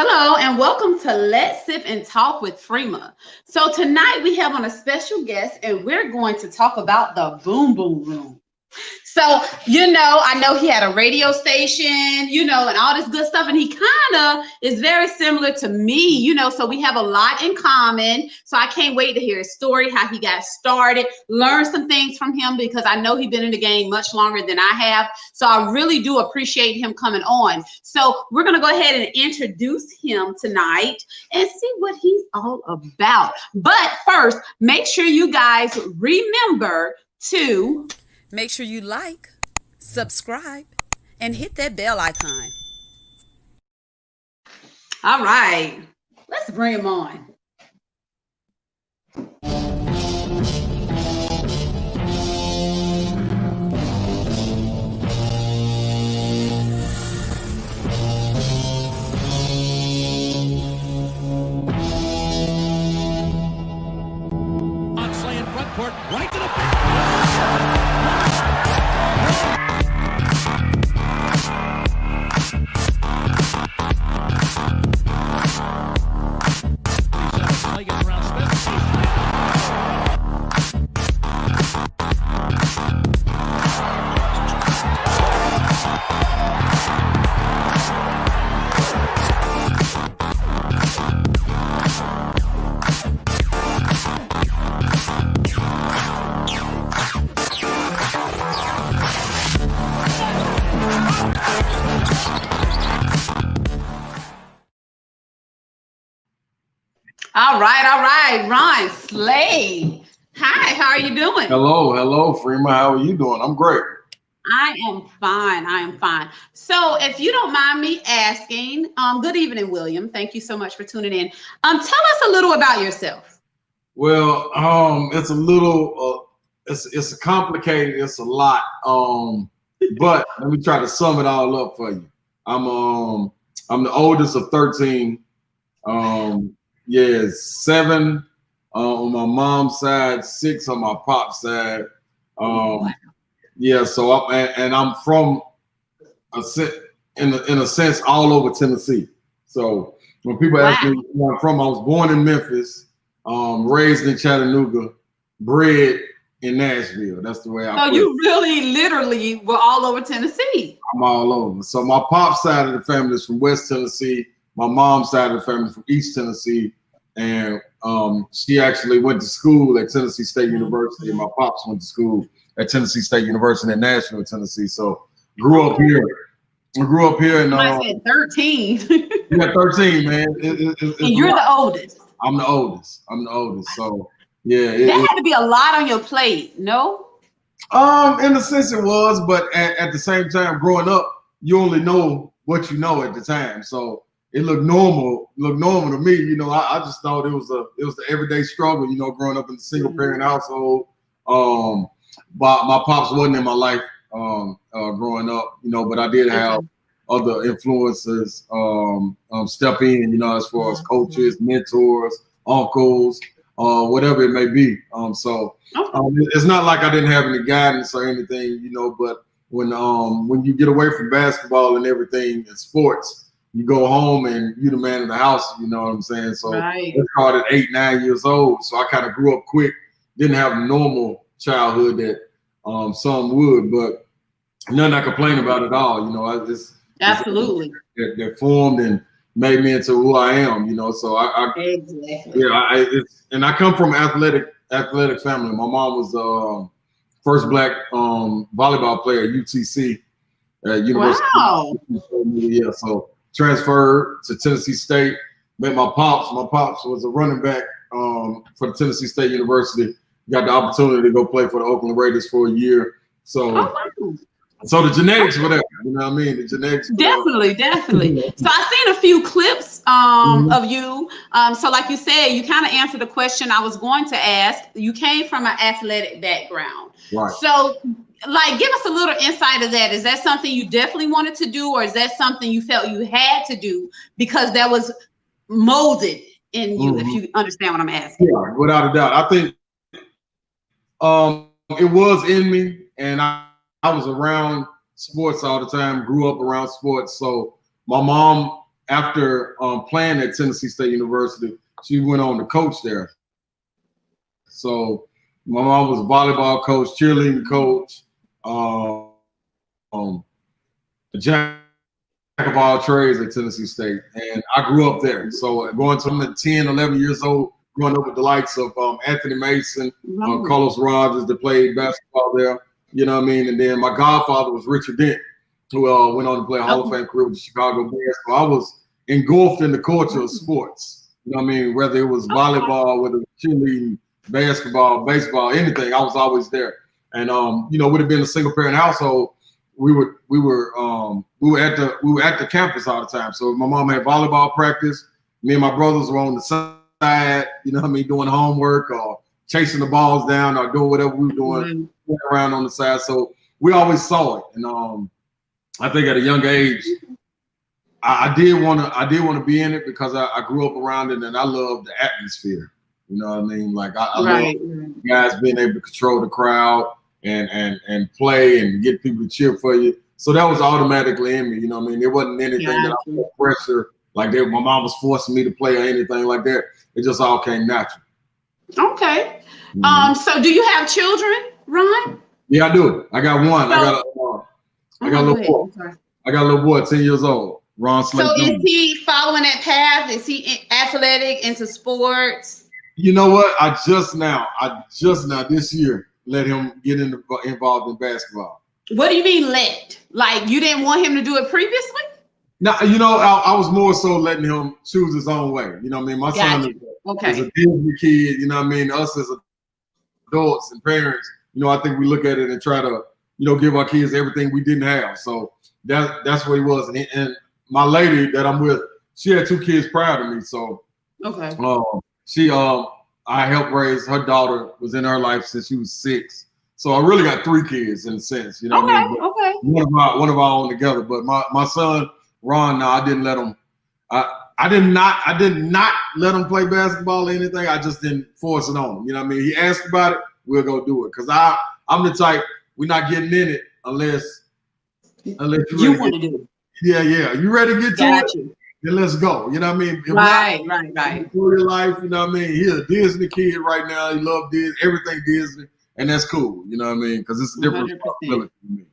Hello and welcome to Let's Sip and Talk with Freema. So tonight we have on a special guest and we're going to talk about the Boom Boom Room. So, I know he had a radio station, and all this good stuff. And he kind of is very similar to me, so we have a lot in common. So I can't wait to hear his story, how he got started, learn some things from him because I know he's been in the game much longer than I have. So I really do appreciate him coming on. So we're going to go ahead and introduce him tonight and see what he's all about. But first, make sure you guys remember to make sure you like, subscribe, and hit that bell icon. All right, let's bring him on. Oxley in front court, right to the All right, Ron Slade. Hi, how are you doing? Hello, Freema. How are you doing? I'm great. I am fine. So if you don't mind me asking, good evening, William. Thank you so much for tuning in. Tell us a little about yourself. Well, it's a little, it's complicated. It's a lot. But let me try to sum it all up for you. I'm the oldest of 13. 7 on my mom's side, 6 on my pop's side. So I'm from in a sense all over Tennessee. So when people ask me where I'm from, I was born in Memphis, raised in Chattanooga, bred in Nashville. That's the way I. So you really, literally were all over Tennessee. I'm all over. So my pop's side of the family is from West Tennessee. My mom's side of the family is from East Tennessee. And she actually went to school at Tennessee State University. And my pops went to school at Tennessee State University in Nashville, Tennessee. So grew up here. I grew up here. And I said 13. Yeah, 13, man. And you're the oldest. I'm the oldest. So yeah. That had to be a lot on your plate, no? In a sense it was, but at the same time, growing up, you only know what you know at the time. So it looked normal to me. I just thought it was the everyday struggle, growing up in a single parent household. But my pops wasn't in my life growing up, but I did have other influences step in, as far as coaches, mentors, uncles, whatever it may be. It's not like I didn't have any guidance or anything, but when you get away from basketball and everything in sports, you go home and you're the man of the house, you know what I'm saying? So I started at 8, 9 years old. So I kind of grew up quick, didn't have a normal childhood that some would, but nothing I complain about at all. Absolutely. That formed and made me into who I am, So and I come from athletic family. My mom was first black volleyball player at UTC at University. Wow. Yeah, so transferred to Tennessee State. Met my pops. My pops was a running back for the Tennessee State University. Got the opportunity to go play for the Oakland Raiders for a year. So, so the genetics, whatever, you know what I mean? The genetics. Definitely. So I've seen a few clips of you. So like you said, you kind of answered the question I was going to ask. You came from an athletic background. Right. So give us a little insight of that. Is that something you definitely wanted to do, or is that something you felt you had to do because that was molded in you, if you understand what I'm asking? Yeah, without a doubt. I think it was in me, and I was around sports all the time, grew up around sports. So my mom after playing at Tennessee State University, she went on to coach there. So my mom was a volleyball coach, cheerleading coach, a jack of all trades at Tennessee State. And I grew up there. So going to 10, 11 years old, growing up with the likes of Anthony Mason, Carlos Rogers that played basketball there. You know what I mean? And then my godfather was Richard Dent, who went on to play a Hall of Fame career with the Chicago Bears. So I was engulfed in the culture of sports. You know what I mean? Whether it was volleyball, whether it was cheerleading, basketball, baseball, anything, I was always there. And would have been a single parent household. We were at the campus all the time. So my mom had volleyball practice. Me and my brothers were on the side, you know what I mean, doing homework or chasing the balls down or doing whatever we were doing around on the side. So we always saw it. And I think at a young age, I did want to be in it because I grew up around it and I love the atmosphere. You know what I mean? Like I love guys being able to control the crowd and play and get people to cheer for you. So that was automatically in me. You know what I mean? There wasn't anything that I felt pressure like that. My mom was forcing me to play or anything like that. It just all came natural. Okay. So do you have children, Ron? Yeah, I do. I got one. I got a little boy. I got a little boy, 10 years old. Ron Slade. So is he following that path? Is he athletic, into sports? You know what? I just now this year let him get involved in basketball. What do you mean let? Like you didn't want him to do it previously? No, I was more so letting him choose his own way. You know what I mean? My son is a Disney kid. You know what I mean? Us as adults and parents, I think we look at it and try to, give our kids everything we didn't have. So that's what he was. And my lady that I'm with, she had 2 kids prior to me. So I helped raise her daughter, was in her life since she was 6. So I really got 3 kids in a sense, you know what I mean? But one of our own together. But my son, Ron, I didn't let him. I did not let him play basketball or anything. I just didn't force it on him. You know what I mean? He asked about it, we'll go do it. Because I'm the type, we're not getting in it unless you want to do it. Yeah. You ready to get to it? Then let's go. You know what I mean? Right. Enjoy your life, you know what I mean? He's a Disney kid right now. He loves Disney, everything Disney, and that's cool. You know what I mean? Because it's a different responsibility for me.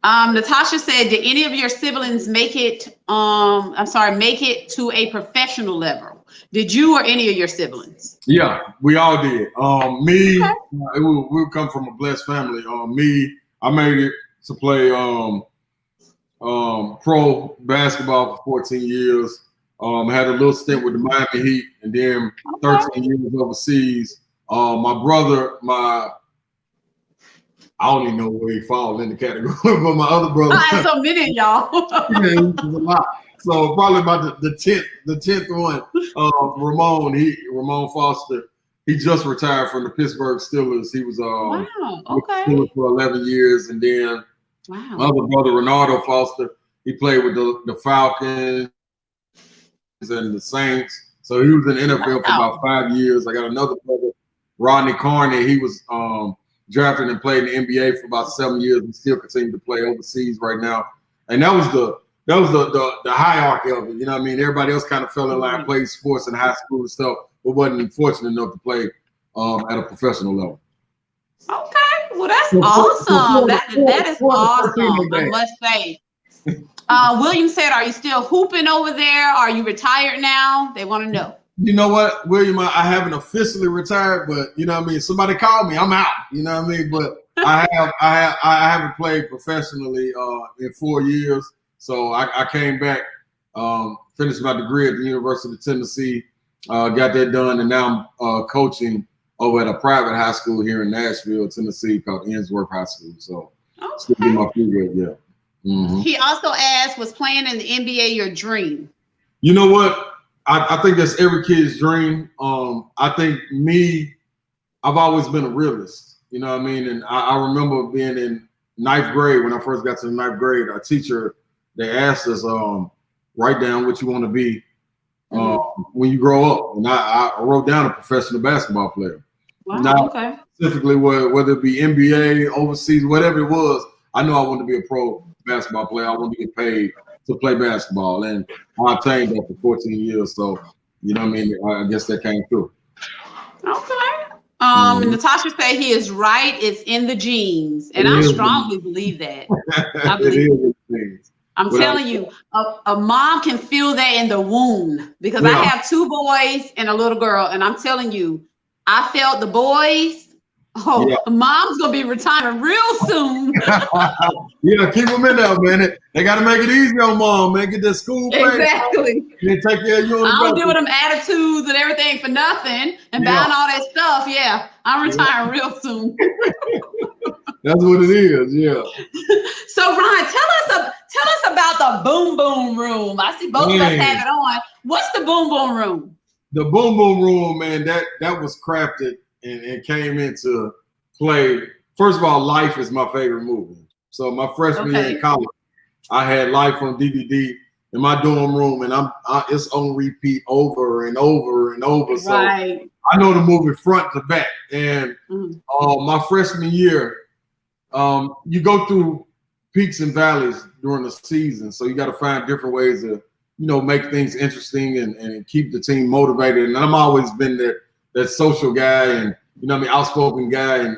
Natasha said, did any of your siblings make it to a professional level? Did you or any of your siblings? Yeah, we all did. We come from a blessed family. I made it to play pro basketball for 14 years. Had a little stint with the Miami Heat and then 13 years overseas. My brother, I don't even know where he falls in the category, but my other brother. I had so many, y'all. Yeah, it was a lot. So probably about the 10th one. Ramon Foster. He just retired from the Pittsburgh Steelers. He was with the Steelers for 11 years, and then my other brother Ronaldo Foster. He played with the Falcons and the Saints. So he was in the NFL for about 5 years. I got another brother, Rodney Carney. He was drafted and played in the NBA for about 7 years and still continue to play overseas right now. And that was the hierarchy of it. You know what I mean? Everybody else kind of fell in line, played sports in high school and stuff, but wasn't fortunate enough to play at a professional level. Okay, well that's awesome. That is awesome. I must say. William said, "Are you still hooping over there? Are you retired now?" They want to know. You know what, William? I haven't officially retired, but you know what I mean. Somebody called me, I'm out. You know what I mean. But I haven't played professionally in 4 years. So I came back, finished my degree at the University of Tennessee, got that done, and now I'm coaching over at a private high school here in Nashville, Tennessee, called Ensworth High School. So still do my feet with, yeah. Mm-hmm. He also asked, was playing in the NBA your dream? You know what? I think that's every kid's dream. I think I've always been a realist. You know what I mean? And I remember being in 9th grade, when I first got to the 9th grade, our teacher, they asked us, write down what you want to be when you grow up. And I wrote down a professional basketball player. Wow, now, specifically, whether it be NBA, overseas, whatever it was, I know I wanted to be a pro basketball player. I wanted to get paid to play basketball, and I attained that for 14 years. So, you know what I mean? I guess that came through. Okay. Natasha said he is right. It's in the genes, and I strongly believe that. I believe it. I'm telling you, a mom can feel that in the womb, because I have 2 boys and a little girl, and I'm telling you, I felt the boys. Mom's gonna be retiring real soon. Yeah, keep them in there, man. They got to make it easy on mom, man. Get that school pay. Exactly. They take care of you. I don't deal with them attitudes and everything for nothing and buying all that stuff. Yeah, I'm retiring real soon. That's what it is. Yeah. So Ron, tell us about the boom boom room. I see both of us have it on. What's the boom boom room? The boom boom room, man. That was crafted and came into play. First of all, Life is my favorite movie. So my freshman year in college, I had Life on DVD in my dorm room, and it's on repeat over and over and over. So I know the movie front to back. And my freshman year, you go through peaks and valleys during the season. So you got to find different ways to, make things interesting and keep the team motivated. And I've always been that social guy and, outspoken guy and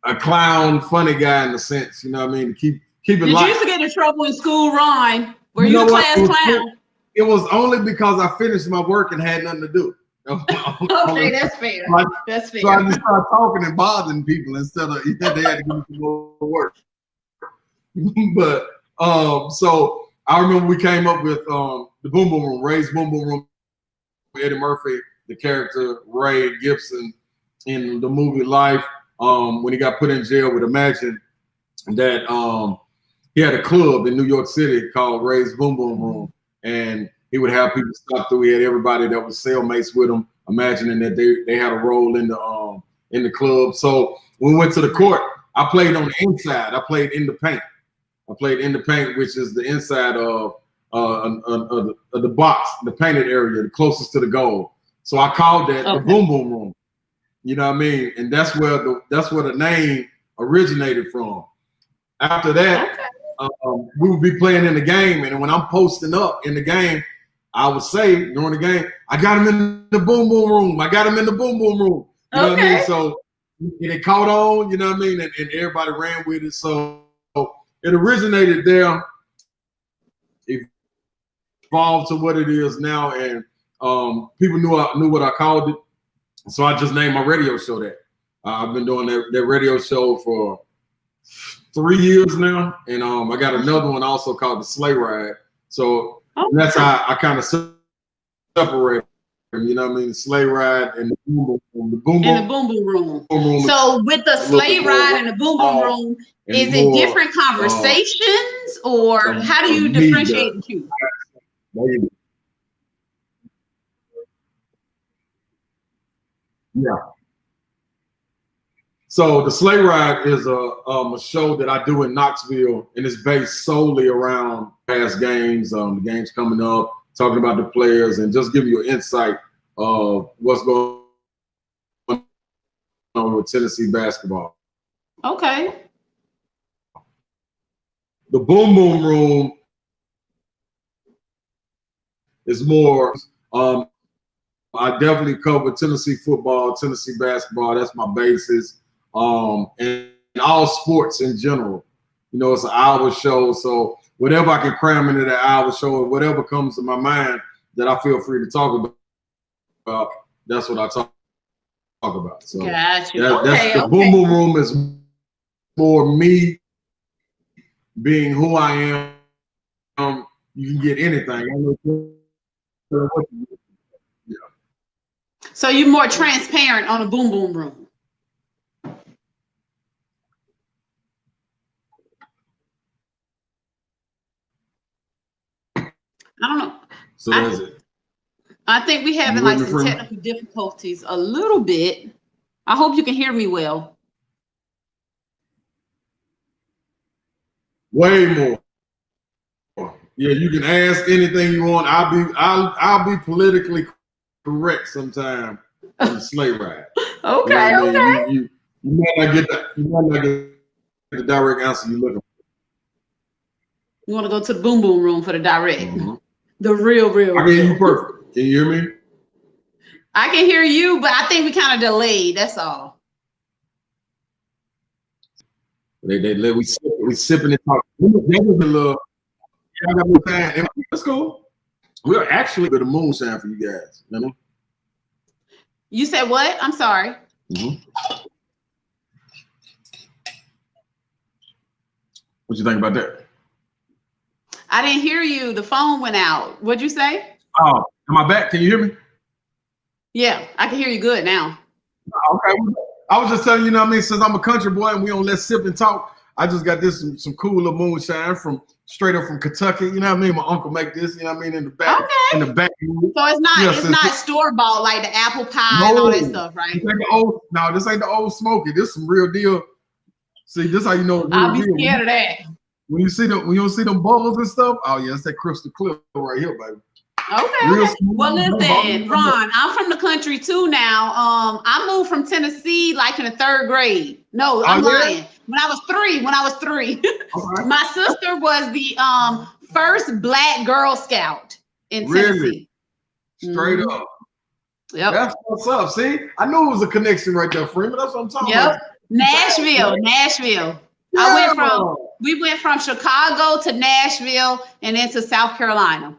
a clown, funny guy in a sense, to keep it light. Did you used to get in trouble in school, Ron? Were you a class clown? It was only because I finished my work and had nothing to do. Okay, that's fair. That's fair. So I just started talking and bothering people instead of they had to give me more work. But so I remember we came up with the Boom Boom Room, Ray's Boom Boom Room. Eddie Murphy, the character Ray Gibson in the movie Life, when he got put in jail, would imagine that he had a club in New York City called Ray's Boom Boom Room, and he would have people stop through. He had everybody that was cellmates with him, imagining that they had a role in the club. So when we went to the court, I played on the inside. I played in the paint. Which is the inside of the box, the painted area, the closest to the goal. So I called that the Boom Boom Room. You know what I mean? And that's where the name originated from. After that, we would be playing in the game, and when I'm posting up in the game, I would say during the game, I got him in the Boom Boom Room. I got him in the Boom Boom Room. You know what I mean? So it caught on. You know what I mean? And everybody ran with it. So it originated there. Evolved to what it is now, and people knew what I called it, so I just named my radio show that. I've been doing that radio show for 3 years now, and I got another one also called the Sleigh Ride. So that's how I kind of separate them. You know what I mean? The Sleigh Ride and the Boom Boom Room. So with the Sleigh Ride and the Boom Boom Room, is it different conversations, or how do you differentiate the two? Yeah. So the Sleigh Ride is a show that I do in Knoxville, and it's based solely around past games, the games coming up, talking about the players, and just give you an insight of what's going on with Tennessee basketball. Okay. The Boom Boom Room is more, I definitely cover Tennessee football, Tennessee basketball. That's my basis. And all sports in general. It's an hour show. So whatever I can cram into that hour show, and whatever comes to my mind that I feel free to talk about, that's what I talk about. So that's the Boom Boom Room is more me being who I am. You can get anything. Yeah. So you're more transparent on a Boom Boom Room. I don't know. So that's it. I think we having like some technical difficulties a little bit. I hope you can hear me well. Way more. Yeah, you can ask anything you want. I'll be politically correct sometime on the Sleigh Ride. Okay, you might not get the direct answer you're looking for. You want to go to the boom boom room for the direct. Mm-hmm. The real. I can hear you perfect. Can you hear me? I can hear you, but I think we kind of delayed. That's all. We sipping and talking. That was a little. That's cool. We're actually a bit of moonshine for you guys. You know? You said what? I'm sorry. Mm-hmm. What you think about that? I didn't hear you. The phone went out. What'd you say? Oh, am I back? Can you hear me? Yeah, I can hear you good now. Okay. I was just telling you, know what I mean, since I'm a country boy and we don't let sip and talk, I just got this some cool little moonshine from straight up from Kentucky. You know what I mean? My uncle make this, you know what I mean, in the back. Okay. In the back. So it's not store-bought like the apple pie and all that stuff, right? This ain't the old smoky. This some real deal. See, this how you know it's real I'll be deal. scared of that. When you see them bubbles and stuff, oh yeah, it's that crystal clear right here, baby. Okay. Well, listen, Ron, I'm from the country too now. I moved from Tennessee like in the 3rd grade. No, I'm lying. When I was three. Okay. My sister was the first Black Girl Scout in Tennessee. Straight up. Yep. That's what's up. See, I knew it was a connection right there, Freeman. That's what I'm talking about. Nashville. Yeah. We went from Chicago to Nashville and then to South Carolina.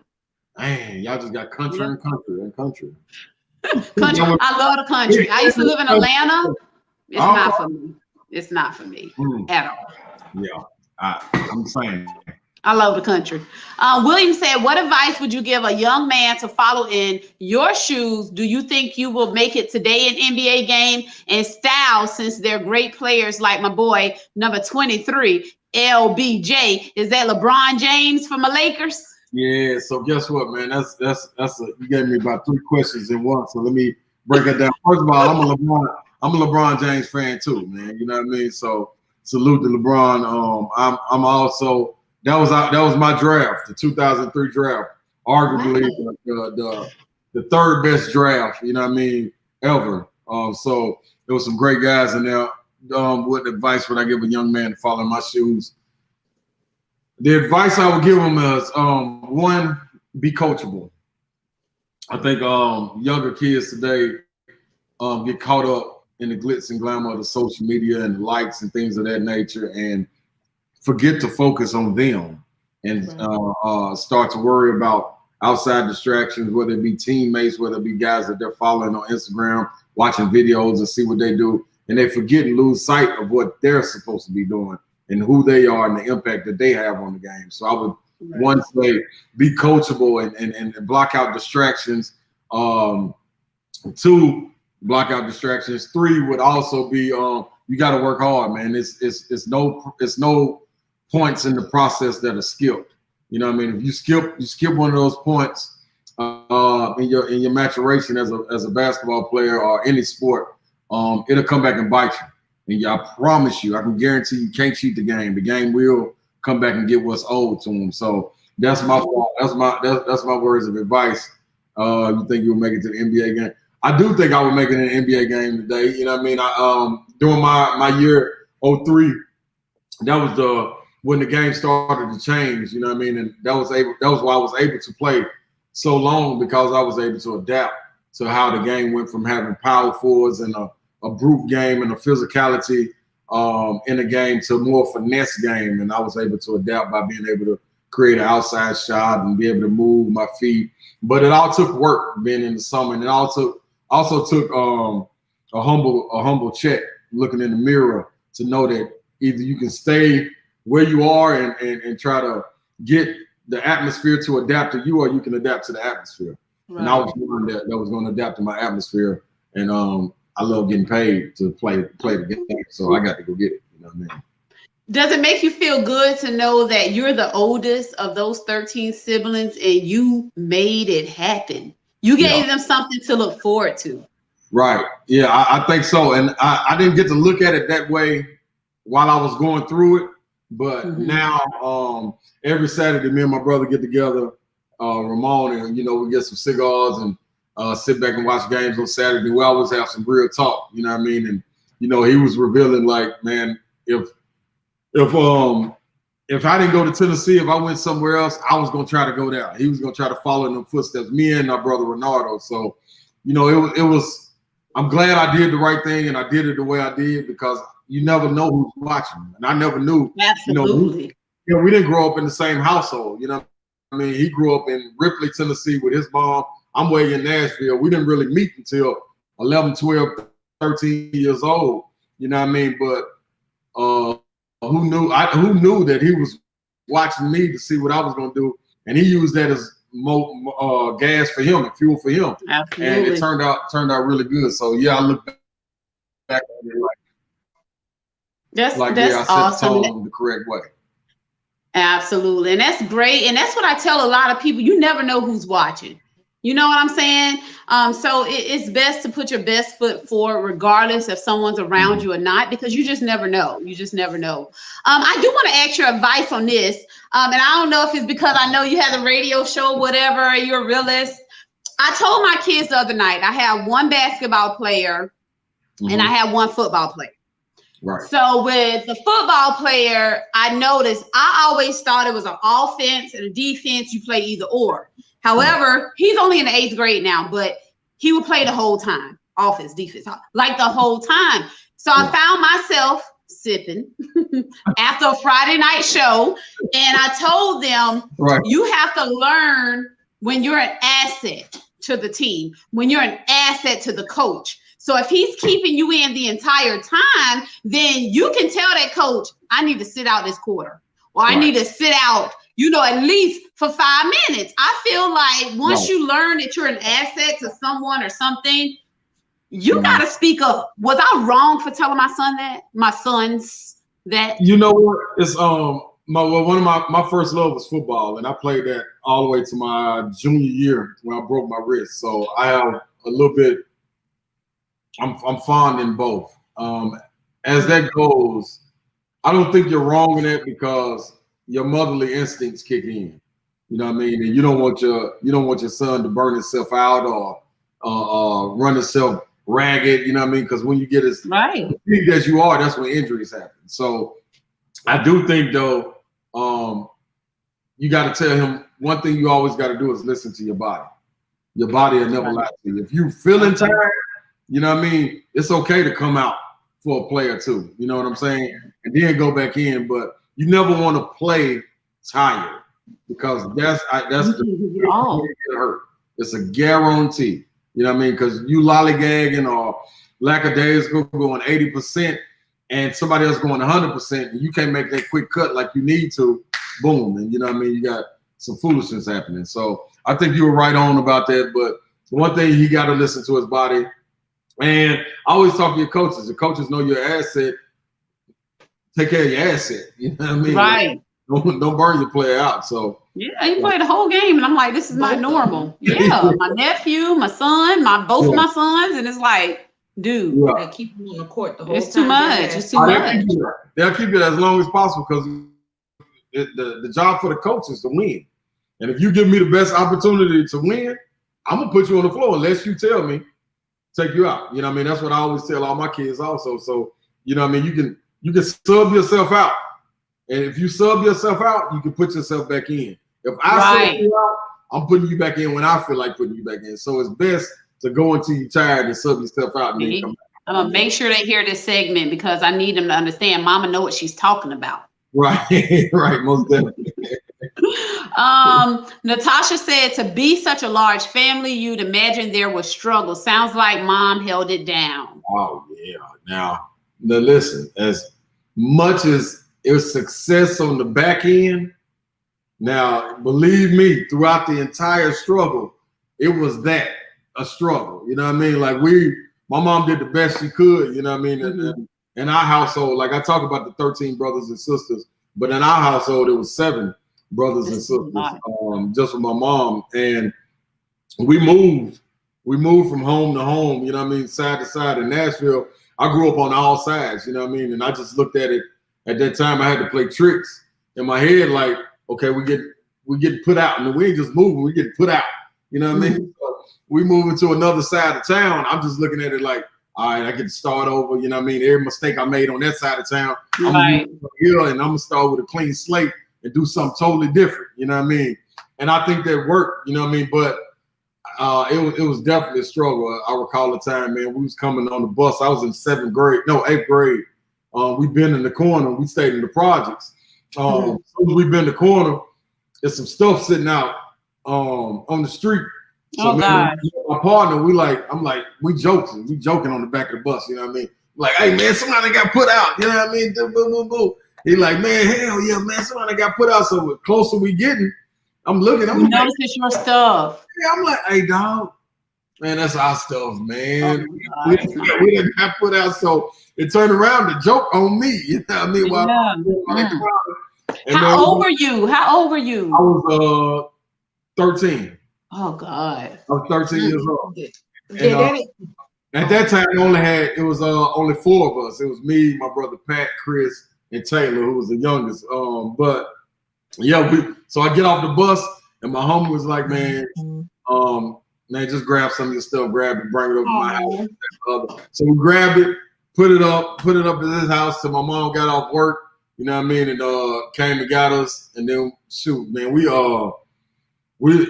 Man, y'all just got country and country. Country. I love the country. I used to live in Atlanta. It's not for me. It's not for me at all. Yeah, I'm saying. I love the country. William said, what advice would you give a young man to follow in your shoes? Do you think you will make it today in NBA game and style, since they're great players like my boy, number 23, LBJ? Is that LeBron James from the Lakers? Yeah, so guess what, man? You gave me about 3 questions in one. So let me break it down. First of all, I'm a LeBron James fan too, man. You know what I mean? So salute to LeBron. I'm also that was my draft, the 2003 draft, arguably the 3rd best draft, you know what I mean, ever. So there was some great guys in there. What advice would I give a young man to follow in my shoes? The advice I would give him is, 1, be coachable. I think younger kids today get caught up in the glitz and glamour of the social media and the likes and things of that nature, and forget to focus on them and start to worry about outside distractions, whether it be teammates, whether it be guys that they're following on Instagram, watching videos and see what they do, and they forget and lose sight of what they're supposed to be doing and who they are and the impact that they have on the game. So I would one say be coachable and block out distractions. 2, block out distractions. 3 would also be you got to work hard, man. It's no points in the process that are skipped. You know what I mean? If you skip one of those points in your maturation as a basketball player or any sport, it'll come back and bite you. And I promise you, I can guarantee you can't cheat the game. The game will come back and get what's owed to them. So that's my fault. That's my words of advice. You think you'll make it to the NBA game? I do think I would make it in an NBA game today. You know what I mean? During my year 03, that was when the game started to change. You know what I mean? And that was why I was able to play so long, because I was able to adapt to how the game went from having power forwards and a brute game and a physicality in a game to a more finesse game. And I was able to adapt by being able to create an outside shot and be able to move my feet. But it all took work being in the summer, and it also took a humble check, looking in the mirror to know that either you can stay where you are and try to get the atmosphere to adapt to you, or you can adapt to the atmosphere. Right. And I was one that was going to adapt to my atmosphere. And I love getting paid to play the game, so I got to go get it. You know what I mean? Does it make you feel good to know that you're the oldest of those 13 siblings and you made it happen? You gave them something to look forward to. Right. Yeah, I think so. And I didn't get to look at it that way while I was going through it. But now every Saturday, me and my brother get together, Ramon, and, we get some cigars and sit back and watch games on Saturday. We always have some real talk, you know what I mean? And, he was revealing, like, man, if if I didn't go to Tennessee, if I went somewhere else, I was going to try to go there. He was going to try to follow in the footsteps, me and my brother Renardo. So, you know, it was, I'm glad I did the right thing and I did it the way I did, because you never know who's watching. And I never knew. Absolutely. You know, we didn't grow up in the same household. You know, I mean, he grew up in Ripley, Tennessee with his mom. I'm way in Nashville. We didn't really meet until 11, 12, 13 years old. You know what I mean? But who knew that he was watching me to see what I was going to do, and he used that as gas for him and fuel for him. Absolutely. And it turned out really good. So yeah, I look back on it that's I awesome. set the tone the correct way. Absolutely. And that's great. And that's what I tell a lot of people. You never know who's watching. You know what I'm saying? So it's best to put your best foot forward, regardless if someone's around you or not, because you just never know. You just never know. I do want to ask your advice on this. And I don't know if it's because I know you have a radio show, whatever, you're a realist. I told my kids the other night, I have one basketball player and I have one football player. Right. So with the football player, I noticed I always thought it was an offense and a defense. You play either or. However, he's only in the 8th grade now, but he would play the whole time, offense, defense, like the whole time. So I found myself sipping after a Friday night show, and I told them, you have to learn when you're an asset to the team, when you're an asset to the coach. So if he's keeping you in the entire time, then you can tell that coach, I need to sit out this quarter, or I need to sit out, you know, at least for 5 minutes. I feel like once you learn that you're an asset to someone or something, you got to speak up. Was I wrong for telling my sons that? You know what? It's one of my first love was football, and I played that all the way to my junior year when I broke my wrist. So I have a little bit. I'm fond in both. As that goes, I don't think you're wrong in that, because your motherly instincts kick in. You know what I mean? And you don't want your son to burn himself out or run himself ragged. You know what I mean? Because when you get as big as you are, that's when injuries happen. So I do think though, you got to tell him one thing. You always got to do is listen to your body. Your body will never lie to you. If you feeling tired, you know what I mean? It's okay to come out for a play or two. You know what I'm saying? And then go back in. But you never want to play tired, because that's the get hurt. It's a guarantee. You know what I mean? Because you lollygagging or lackadaisical going 80% and somebody else going 100%, and you can't make that quick cut like you need to, boom. And you know what I mean? You got some foolishness happening. So I think you were right on about that. But one thing, he got to listen to his body. And I always talk to your coaches. The coaches know your asset. Take care of your asset. You know what I mean? Right. Like, don't burn your player out. So yeah, he played the whole game, and I'm like, this is not normal. Yeah, my nephew, my son, both of my sons, and it's like, dude, they keep him on the court the whole time. It's too much. It's too much. They'll keep it as long as possible, because the job for the coach is to win. And if you give me the best opportunity to win, I'm gonna put you on the floor unless you tell me take you out. You know what I mean? That's what I always tell all my kids also. So, you know what I mean? You can sub yourself out. And if you sub yourself out, you can put yourself back in. If I sub you out, I'm putting you back in when I feel like putting you back in. So it's best to go until you're tired and sub yourself out. And then come back. I'm going to make sure they hear this segment, because I need them to understand Mama know what she's talking about. Right, right, most definitely. Natasha said, to be such a large family, you'd imagine there was struggle. Sounds like Mom held it down. Oh, yeah. Now listen, as much as it was success on the back end, now believe me, throughout the entire struggle, it was a struggle. You know what I mean? Like my mom did the best she could, you know what I mean? And in our household, like I talk about the 13 brothers and sisters, but in our household, it was 7 brothers and sisters, just with my mom. And we moved from home to home, you know what I mean, side to side. In Nashville, I grew up on all sides, you know what I mean? And I just looked at it. At that time, I had to play tricks in my head, like, okay, we get put out, and we ain't just moving, we get put out, you know what I mean? So we moving to another side of town. I'm just looking at it like, all right, I get to start over, you know what I mean? Every mistake I made on that side of town, I'm gonna here, and I'm gonna start with a clean slate and do something totally different. You know what I mean? And I think that worked. You know what I mean? But it was definitely a struggle. I recall the time, man, we was coming on the bus. I was in 8th grade. We've been in the corner. We stayed in the projects. We've been in the corner. There's some stuff sitting out on the street. So God. My partner, we joking on the back of the bus. You know what I mean? Like, hey man, somebody got put out. You know what I mean? Boom, boom, boom. He like, man, hell yeah, man, somebody got put out. So the closer we getting, I'm looking. You notice it's your stuff. Yeah, I'm like, hey dog, man, that's our stuff, man. We didn't got put out, so it turned around to joke on me. You know what I mean? How old were you? I was 13. Oh God. I was 13 years old. And, at that time, it was only 4 of us. It was me, my brother Pat, Chris, and Taylor, who was the youngest. But yeah, so I get off the bus, and my homie was like, man, just grab some of your stuff, grab it, bring it over to my house. So we grabbed it, put it up at his house till my mom got off work. You know what I mean? And came and got us, and then shoot, man, we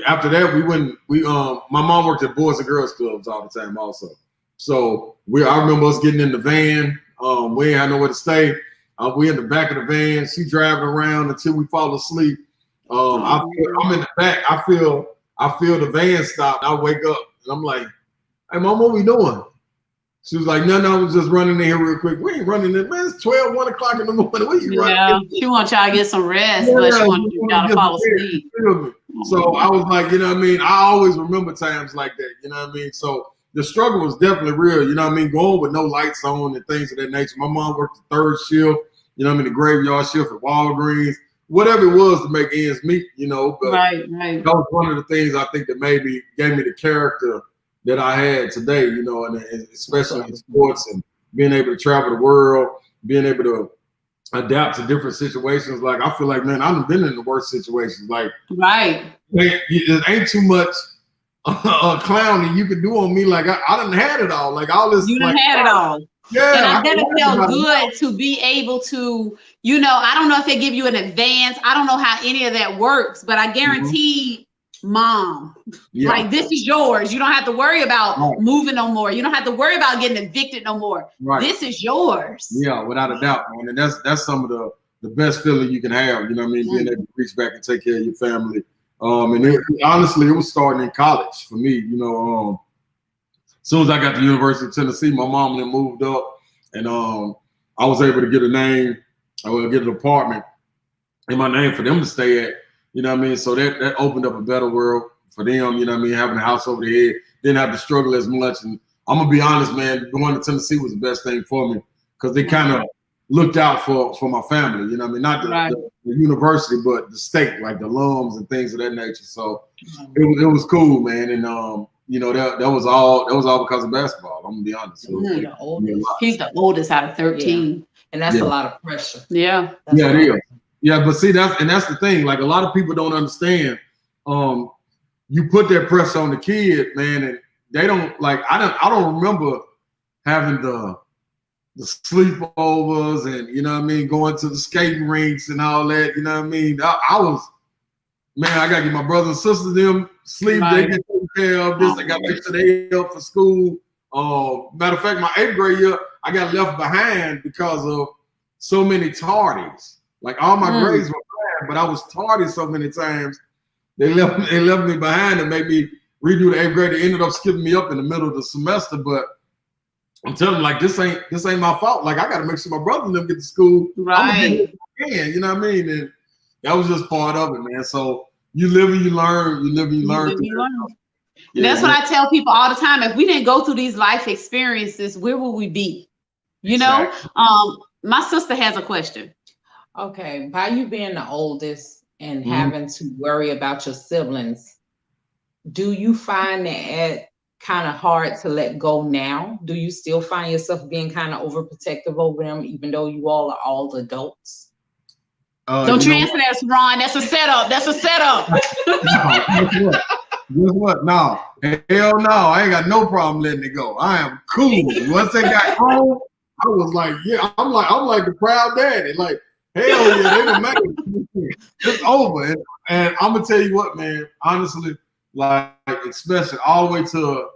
after that my mom worked at Boys and Girls Clubs all the time also. So I remember us getting in the van. We ain't had nowhere to stay. We in the back of the van. She driving around until we fall asleep. I'm in the back. I feel the van stop. I wake up and I'm like, hey mom, what we doing? She was like, no, I was just running in here real quick. We ain't running in, man. It's 1 o'clock in the morning. What you running? She wants y'all to get some rest, but she wants y'all to fall asleep. So I was like, you know what I mean? I always remember times like that, you know what I mean? So the struggle was definitely real, you know what I mean? Going with no lights on and things of that nature. My mom worked the 3rd shift, you know what I mean? The graveyard shift at Walgreens, whatever it was to make ends meet, you know. But right. That was one of the things I think that gave me the character that I had today, you know, and especially in sports and being able to travel the world, being able to adapt to different situations. Like, I feel like, man, I've been in the worst situations. Like, right. Man, it ain't too much clowning you can do on me. Like, I done had it all. Like, all this. You done had it all. Yeah. And I bet it felt good to be able to, you know, I don't know if they give you an advance. I don't know how any of that works, but I guarantee mom, like, this is yours. You don't have to worry about moving no more. You don't have to worry about getting evicted no more. Right. This is yours. Yeah, without a doubt, man. And that's some of the best feeling you can have, you know what I mean? Being able to reach back and take care of your family. And honestly, it was starting in college for me, you know. As soon as I got to the University of Tennessee, my mom then moved up, and I was able to get a name, get an apartment in my name for them to stay at. You know what I mean? So that opened up a better world for them, you know what I mean? Having a house over their head, didn't have to struggle as much. And I'm going to be honest, man, going to Tennessee was the best thing for me because they kind of looked out for my family, you know what I mean? Not the university, but the state, like the alums and things of that nature. So it was cool, man. And, you know, that was all because of basketball. I'm going to be honest. So, he's the oldest out of 13. Yeah. And that's a lot of pressure. Yeah. It is. Yeah, but see, that's the thing. Like, a lot of people don't understand. You put that pressure on the kid, man, and they don't like. I don't remember having the sleepovers and, you know what I mean, going to the skating rinks and all that. You know what I mean? I was, man, I gotta get my brothers and sisters them sleep. They get taken care of this. I gotta make sure they help for school. Matter of fact, my 8th grade year, I got left behind because of so many tardies. Like, all my grades were bad, but I was tardy so many times. They left me behind and made me redo the 8th grade. They ended up skipping me up in the middle of the semester. But I'm telling them, like, this ain't my fault. Like, I got to make sure my brother and them get to school. Right. You know what I mean? And that was just part of it, man. So you live and you learn. You live and you learn. Yeah, that's what I tell people all the time. If we didn't go through these life experiences, where would we be? You know, my sister has a question. Okay, by you being the oldest and having to worry about your siblings, do you find that kind of hard to let go now? Do you still find yourself being kind of overprotective over them, even though you all are all adults? Don't you answer that, Ron. That's a setup. That's a setup. Guess what? No. Hell no. I ain't got no problem letting it go. I am cool. Once they got home, I was like, yeah, I'm like the proud daddy. Like, Hell yeah, they done made it. It's over. And I'm gonna tell you what, man. Honestly, like especially all the way to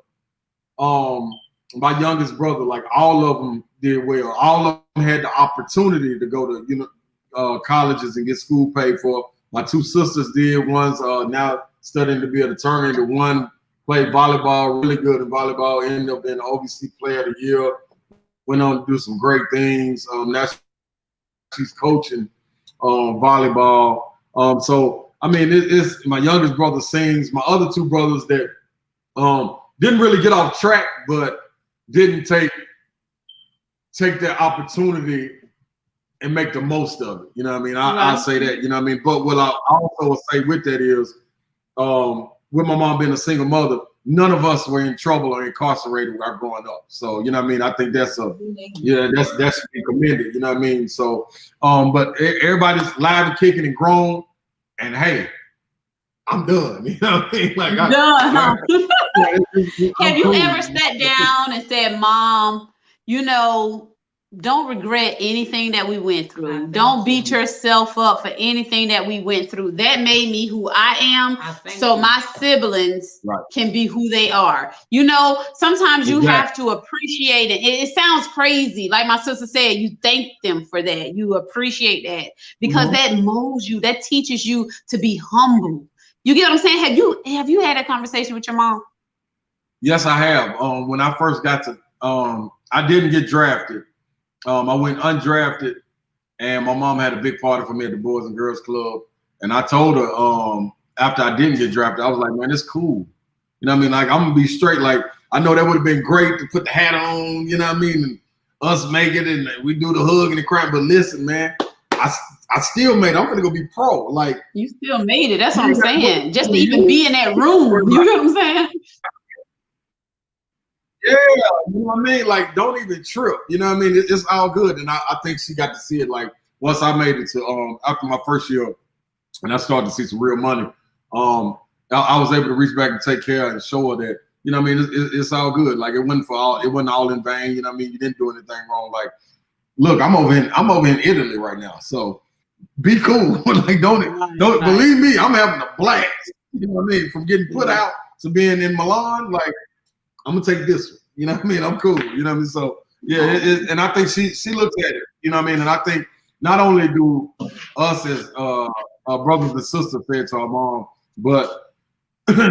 my youngest brother, like all of them did well. All of them had the opportunity to go to colleges and get school paid for. My two sisters did. One's now studying to be an attorney. The one played volleyball, really good in volleyball. Ended up being the OVC Player of the Year. Went on to do some great things. Now she's coaching volleyball. So I mean, it's my youngest brother sings. My other two brothers that didn't really get off track, but didn't take that opportunity and make the most of it. You know what I mean? I say that, you know what I mean? But what I also say with that is, with my mom being a single mother, none of us were in trouble or incarcerated while growing up. So, you know what I mean? I think that should be commended, you know what I mean? So, but everybody's live and kicking and grown, and hey, I'm done. You know what I mean? Like, done. Have you ever sat down and said, Mom, you know, don't regret anything that we went through. Don't beat yourself up for anything that we went through. That made me who I am. So my siblings can be who they are. You know, sometimes you have to appreciate it. It sounds crazy. Like my sister said, you thank them for that. You appreciate that because that molds you. That teaches you to be humble. You get what I'm saying? Have you had a conversation with your mom? Yes, I have. When I first got to, I didn't get drafted. I went undrafted, and my mom had a big party for me at the Boys and Girls Club. And I told her after I didn't get drafted, I was like, man, it's cool. You know what I mean? Like, I'm going to be straight. Like, I know that would have been great to put the hat on, you know what I mean? And us make it, and we do the hug and the cry. But listen, man, I still made it. I'm going to go be pro. Like, you still made it. That's what I'm saying. Just to even be in that room. You know what I'm saying? Yeah, you know what I mean? Like, don't even trip. You know what I mean? It's all good. And I think she got to see it, like, once I made it to after my first year and I started to see some real money, I was able to reach back and take care and show her that, you know what I mean, it's all good. Like, it wasn't all in vain, you know what I mean? You didn't do anything wrong. Like, look, I'm over in Italy right now. So be cool. Like, don't believe me, I'm having a blast. You know what I mean? From getting put out to being in Milan, like, I'm gonna take this one. You know what I mean? I'm cool. You know what I mean? So yeah, and I think she looks at it. You know what I mean? And I think not only do us as our brothers and sisters say it to our mom, but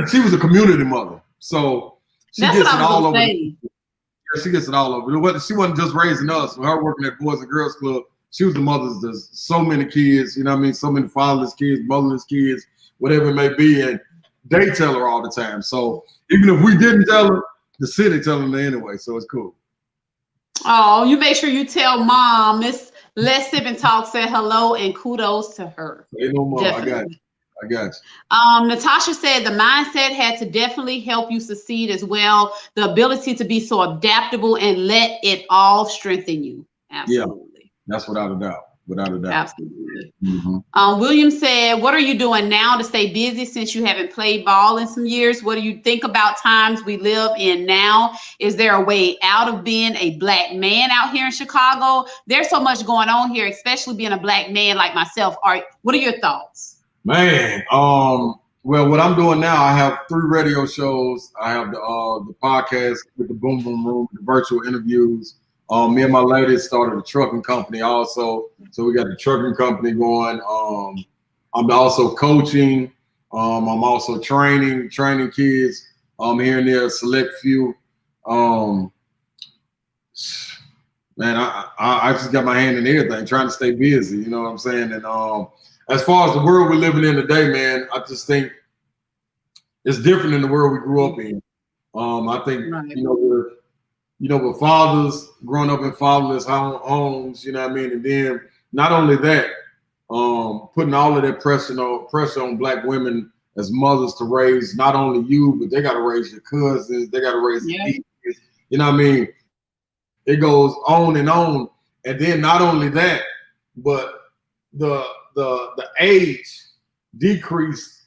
she was a community mother, so she gets it all over. Yeah, she gets it all over. She wasn't just raising us. With her working at Boys and Girls Club, she was the mothers to so many kids. You know what I mean? So many fatherless kids, motherless kids, whatever it may be, and they tell her all the time. So even if we didn't tell her, the city telling them anyway, so it's cool. Oh, you make sure you tell Mom Miss Let's Sip and Talk said hello and kudos to her. Hey, no more. Definitely. I got you. Natasha said the mindset had to definitely help you succeed as well. The ability to be so adaptable and let it all strengthen you. Absolutely. Yeah, that's without a doubt. Without a doubt. Absolutely. William said, what are you doing now to stay busy since you haven't played ball in some years? What do you think about times we live in now? Is there a way out of being a Black man out here in Chicago? There's so much going on here, especially being a Black man like myself. What are your thoughts? Man, well, what I'm doing now, I have 3 radio shows. I have the podcast with the Boom Boom Room, the virtual interviews. Me and my lady started a trucking company also. So we got the trucking company going. I'm also coaching. I'm also training kids here and there, a select few. Man, I just got my hand in everything, trying to stay busy, you know what I'm saying? And as far as the world we're living in today, man, I just think it's different than the world we grew up in. I think, with fathers growing up in fatherless homes, you know what I mean? And then not only that, putting all of that pressure on Black women as mothers to raise not only you, but they got to raise your cousins, they got to raise the kids, you know what I mean? It goes on. And then not only that, but the age decrease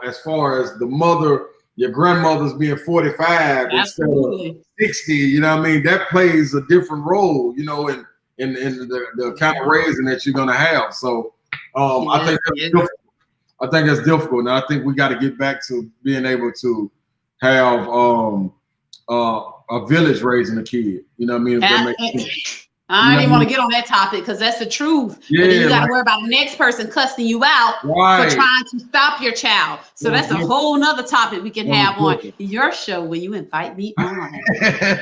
as far as the mother, your grandmother's being 45 instead of 60, you know what I mean? That plays a different role, you know, and in the kind of raising that you're gonna have. So I think that's difficult. I think that's difficult, and I think we got to get back to being able to have a village raising a kid. You know what I mean? If that makes sense. I don't even want to get on that topic because that's the truth. Yeah, but then you got to worry about the next person cussing you out for trying to stop your child. So that's a whole nother topic we can have on your show when you invite me on.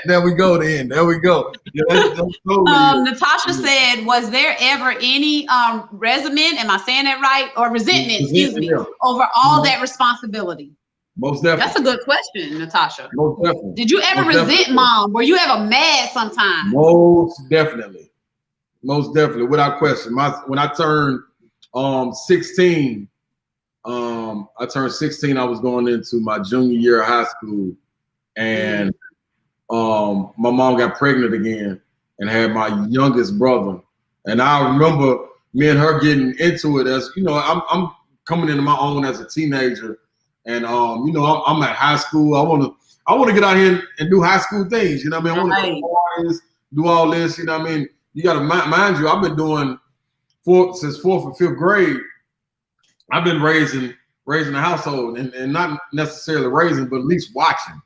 There we go then. There we go. Yeah, that's totally Natasha said, was there ever any resentment, am I saying that right? Or resentment, excuse me, over all that responsibility? Most definitely. That's a good question, Natasha. Most definitely. Did you ever resent mom? Were you ever mad sometimes? Most definitely. Most definitely, without question. When I turned 16, I was going into my junior year of high school, and my mom got pregnant again and had my youngest brother. And I remember me and her getting into it as, you know, I'm coming into my own as a teenager. And you know, I'm at high school. I want to get out here and do high school things. You know what I mean? I want to go parties, do all this. You know what I mean? You got to mind you, I've been doing since 4th or 5th grade. I've been raising a household and not necessarily raising, but at least watching.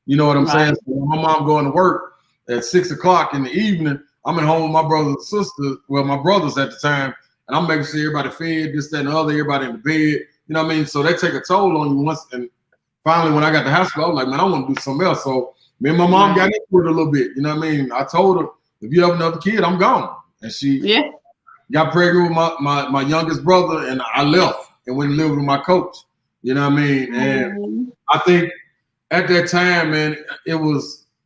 You know what I'm saying? So when my mom going to work at 6 o'clock in the evening, I'm at home with my brothers and sisters. Well, my brothers at the time, and I'm making sure everybody fed, this, that, and the other. Everybody in the bed. You know what I mean? So they take a toll on you once. And finally, when I got to high school, I was like, man, I want to do something else. So me and my mom got into it a little bit. You know what I mean? I told her, if you have another kid, I'm gone. And she got pregnant with my youngest brother, and I left and went and lived with my coach. You know what I mean? And I think at that time, man,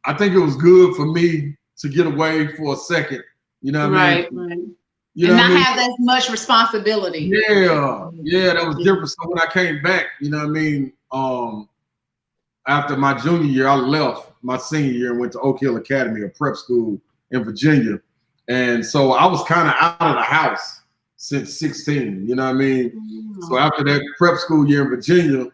I think it was good for me to get away for a second. You know what I mean? Right. You know, and not have as much responsibility. Yeah, that was different. So when I came back, you know what I mean, after my junior year, I left my senior year and went to Oak Hill Academy, a prep school in Virginia. And so I was kind of out of the house since 16, you know what I mean? So after that prep school year in Virginia,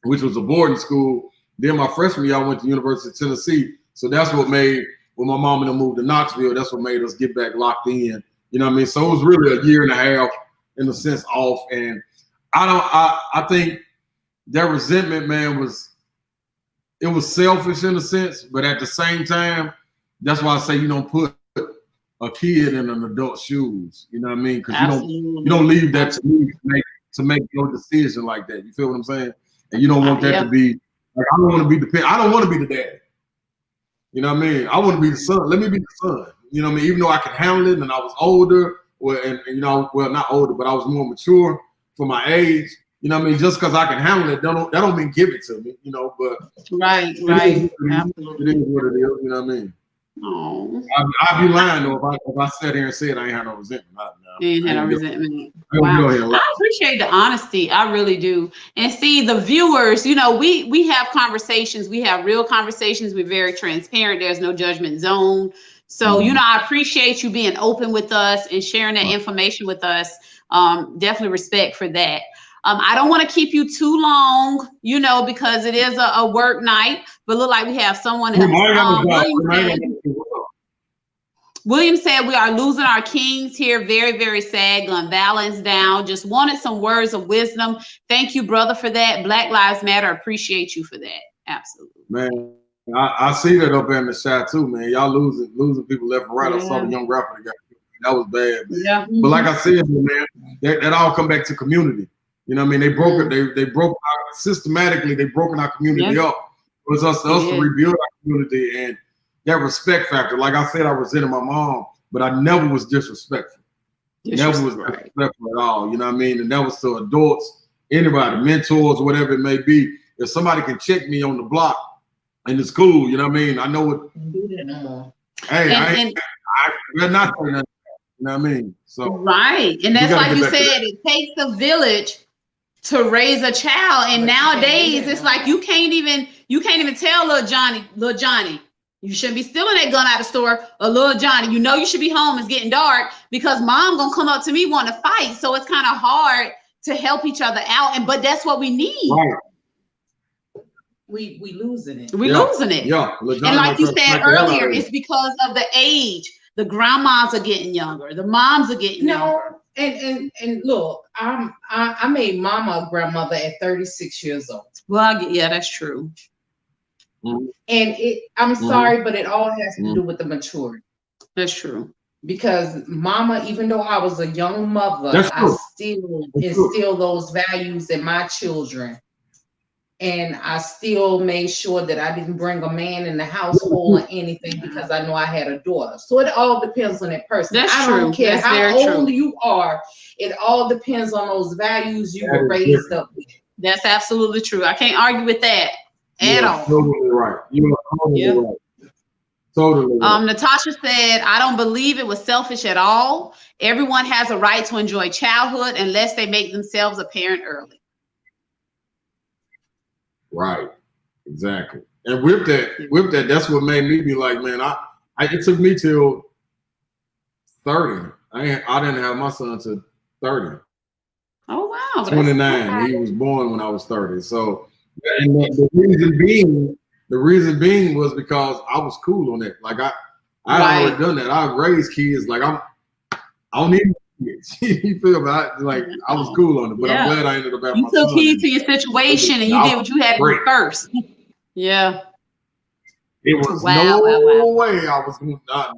which was a boarding school, then my freshman year, I went to University of Tennessee. So that's what made, when my mom and them moved to Knoxville, that's what made us get back locked in. You know what I mean? So it was really a year and a half, in a sense, off. And I think that resentment, man, was selfish in a sense, but at the same time, that's why I say you don't put a kid in an adult's shoes. You know what I mean? Because you don't leave that to me to make your decision like that. You feel what I'm saying? And you don't want that to be like, I don't want to be I don't want to be the daddy. You know what I mean? I want to be the son. Let me be the son. You know what I mean? Even though I could handle it and I was older, and you know, well, not older, but I was more mature for my age. You know what I mean? Just because I can handle it, that don't mean give it to me, you know, but right. Absolutely. It is what it is, you know what I mean? Oh, I'd be lying though if I sat here and said I ain't had no resentment. You ain't had no resentment. Wow. I appreciate the honesty. I really do. And see, the viewers, you know, we have conversations. We have real conversations. We're very transparent. There's no judgment zone. So, you know, I appreciate you being open with us and sharing that information with us. Definitely respect for that. I don't want to keep you too long, you know, because it is a work night, but look like we have someone else. William said we are losing our kings here. Very, very sad. Gun violence down. Just wanted some words of wisdom. Thank you, brother, for that. Black Lives Matter. Appreciate you for that. Absolutely. Man, I see that up in the shot too, man. Y'all losing people left and right. I saw the young rapper that was bad, man. Yeah. But like I said, man, that all come back to community. You know what I mean? They broke it. They broke systematically. They broken our community up. It was us to rebuild our community, and that respect factor. Like I said, I resented my mom, but I never was disrespectful. Never was disrespectful at all. You know what I mean? And that was to adults, anybody, mentors, whatever it may be. If somebody can check me on the block in the school, you know what I mean? I know what. Hey, I better not say nothing. You know what I mean? So right, and that's like you said. It takes a village to raise a child, and nowadays it's like you can't even tell little Johnny, you shouldn't be stealing that gun out of the store, or little Johnny, you know you should be home, it's getting dark, because mom gonna come up to me wanting to fight. So it's kind of hard to help each other out, but that's what we need. Right. We losing it. We're losing it. Yeah. And like you said earlier, it's because of the age. The grandmas are getting younger. The moms are getting younger. And look, I made mama a grandmother at 36 years old. Well, yeah, that's true. And I'm sorry, but it all has to do with the maturity. That's true. Because mama, even though I was a young mother, I still instill those values in my children. And I still made sure that I didn't bring a man in the household or anything because I know I had a daughter. So it all depends on that person. I don't care how old you are. It all depends on those values you were raised up with. That's absolutely true. I can't argue with that at all. Totally right. You are totally right. Totally. Natasha said, I don't believe it was selfish at all. Everyone has a right to enjoy childhood unless they make themselves a parent early. Right. Exactly. And with that, that's what made me be like, man, it took me till 30. I didn't have my son till 30. Oh wow. 29. He was born when I was 30. So, and the reason being was because I was cool on it. Like I already done that. I raised kids. Like I don't need kids. You feel me? I was cool on it, but I'm glad I ended up having my son. You took heed to your situation and you did what you had to do first. Yeah. It was no way I was going to.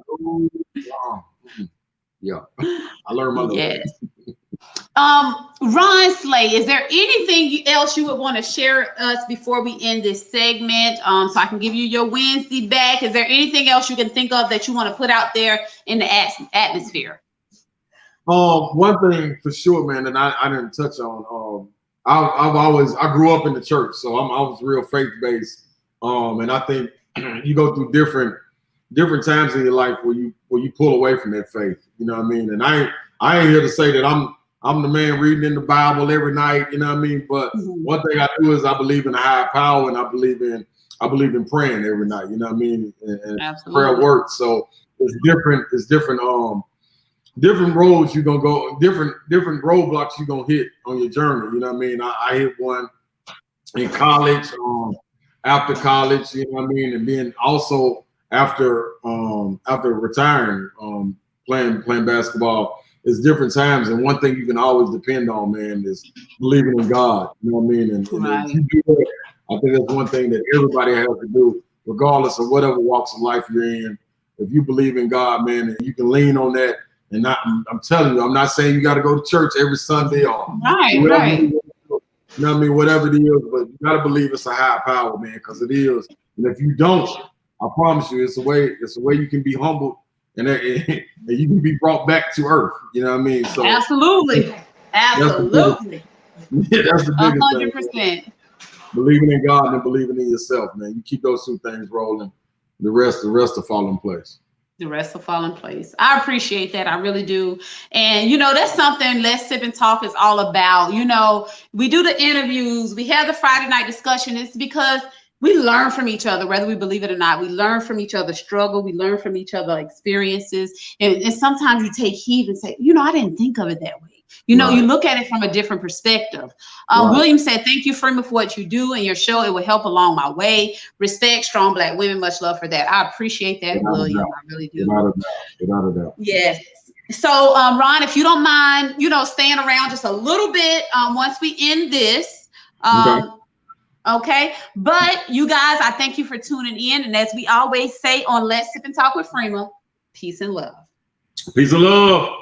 Yeah. I learned my lesson. Ron Slay, is there anything else you would want to share with us before we end this segment? So I can give you your Wednesday back. Is there anything else you can think of that you want to put out there in the atmosphere? One thing for sure, man, that I didn't touch on. I grew up in the church, so I was real faith based. And I think you go through different times in your life where you pull away from that faith. You know what I mean? And I ain't here to say that I'm the man reading in the Bible every night, you know what I mean? But one thing I do is I believe in a higher power, and I believe in praying every night, you know what I mean? And prayer works. So it's different roads you're gonna go, different roadblocks you're gonna hit on your journey, you know what I mean? I hit one in college, after college, you know what I mean? And then also after retiring, playing basketball. It's different times, and one thing you can always depend on, man, is believing in God. You know what I mean? And if you do that, I think that's one thing that everybody has to do, regardless of whatever walks of life you're in. If you believe in God, man, and you can lean on that. And I'm telling you, I'm not saying you got to go to church every Sunday or right. You know what I mean? Whatever it is, but you got to believe it's a higher power, man, because it is. And if you don't, I promise you, it's a way you can be humbled. And you can be brought back to earth. You know what I mean? So absolutely. That's the biggest 100%. thing. Believing in God and believing in yourself, man. You keep those two things rolling. The rest will fall in place. The rest will fall in place. I appreciate that. I really do. And, that's something Let's Sip and Talk is all about. We do the interviews. We have the Friday night discussion. It's because we learn from each other, whether we believe it or not. We learn from each other's struggle. We learn from each other's experiences. And sometimes you take heed and say, I didn't think of it that way. You look at it from a different perspective. William said, thank you, Freeman, for what you do and your show. It will help along my way. Respect strong Black women. Much love for that. I appreciate that, William. I really do. Without a doubt. Yes. So, Ron, if you don't mind, staying around just a little bit once we end this. Okay, but you guys, I thank you for tuning in. And as we always say on Let's Sip and Talk with Freema, peace and love. Peace and love.